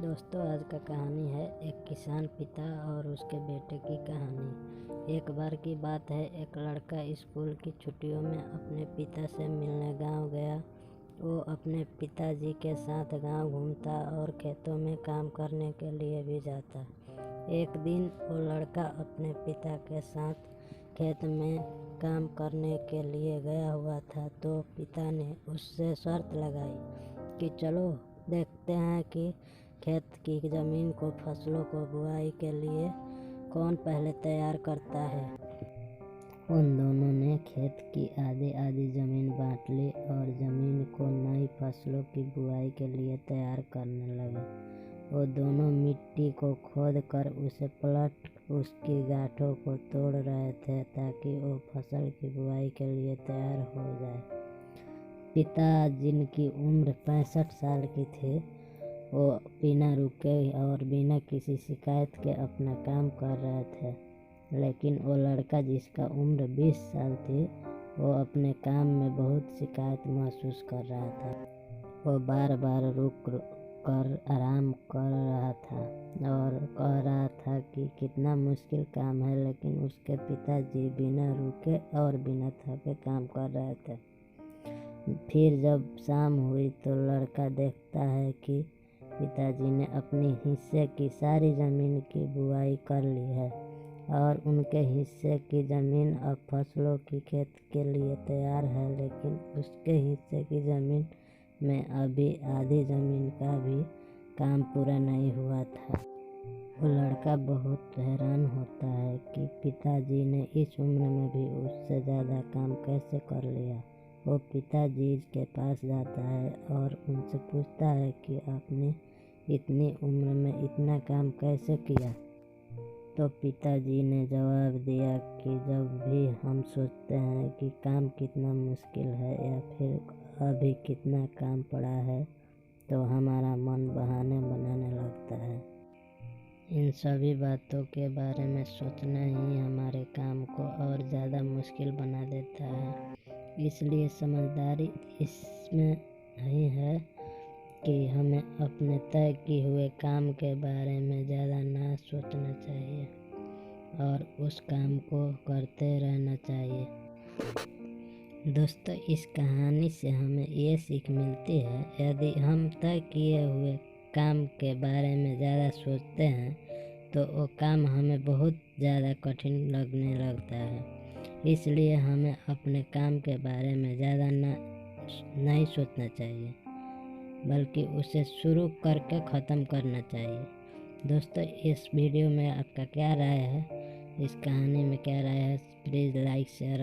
दोस्तों, आज का कहानी है एक किसान पिता और उसके बेटे की कहानी। एक बार की बात है, एक लड़का स्कूल की छुट्टियों में अपने पिता से मिलने गांव गया। वो अपने पिताजी के साथ गांव घूमता और खेतों में काम करने के लिए भी जाता। एक दिन वो लड़का अपने पिता के साथ खेत में काम करने के लिए गया हुआ था, तो पिता ने उससे शर्त लगाई कि चलो देखते हैं कि खेत की जमीन को, फसलों को बुआई के लिए कौन पहले तैयार करता है। उन दोनों ने खेत की आधी आधी जमीन बांट ली और जमीन को नई फसलों की बुआई के लिए तैयार करने लगे। वो दोनों मिट्टी को खोद कर उसे पलट उसकी गांठों को तोड़ रहे थे ताकि वो फसल की बुआई के लिए तैयार हो जाए। पिता, जिनकी उम्र 65 साल की थी, वो बिना रुके और बिना किसी शिकायत के अपना काम कर रहे थे। लेकिन वो लड़का, जिसका उम्र 20 साल थी, वो अपने काम में बहुत शिकायत महसूस कर रहा था। वो बार बार रुक कर आराम कर रहा था और कह रहा था कि कितना मुश्किल काम है, लेकिन उसके पिताजी बिना रुके और बिना थके काम कर रहे थे। फिर जब शाम हुई तो लड़का देखता है कि पिताजी ने अपने हिस्से की सारी ज़मीन की बुआई कर ली है और उनके हिस्से की ज़मीन अब फसलों की खेत के लिए तैयार है, लेकिन उसके हिस्से की ज़मीन में अभी आधी ज़मीन का भी काम पूरा नहीं हुआ था। वो लड़का बहुत हैरान होता है कि पिताजी ने इस उम्र में भी उससे ज़्यादा काम कैसे कर लिया। वो पिताजी के पास जाता है और उनसे पूछता है कि आपने इतनी उम्र में इतना काम कैसे किया। तो पिताजी ने जवाब दिया कि जब भी हम सोचते हैं कि काम कितना मुश्किल है या फिर अभी कितना काम पड़ा है, तो हमारा मन बहाने बनाने लगता है। इन सभी बातों के बारे में सोचना ही हमारे काम को और ज़्यादा मुश्किल बना देता है। इसलिए समझदारी इसमें नहीं है कि हमें अपने तय किए हुए काम के बारे में ज़्यादा ना सोचना चाहिए और उस काम को करते रहना चाहिए। दोस्तों, इस कहानी से हमें ये सीख मिलती है, यदि हम तय किए हुए काम के बारे में ज़्यादा सोचते हैं तो वो काम हमें बहुत ज़्यादा कठिन लगने लगता है। इसलिए हमें अपने काम के बारे में ज़्यादा नहीं सोचना चाहिए, बल्कि उसे शुरू करके ख़त्म करना चाहिए। दोस्तों, इस वीडियो में आपका क्या राय है, इस कहानी में क्या राय है, प्लीज़ लाइक शेयर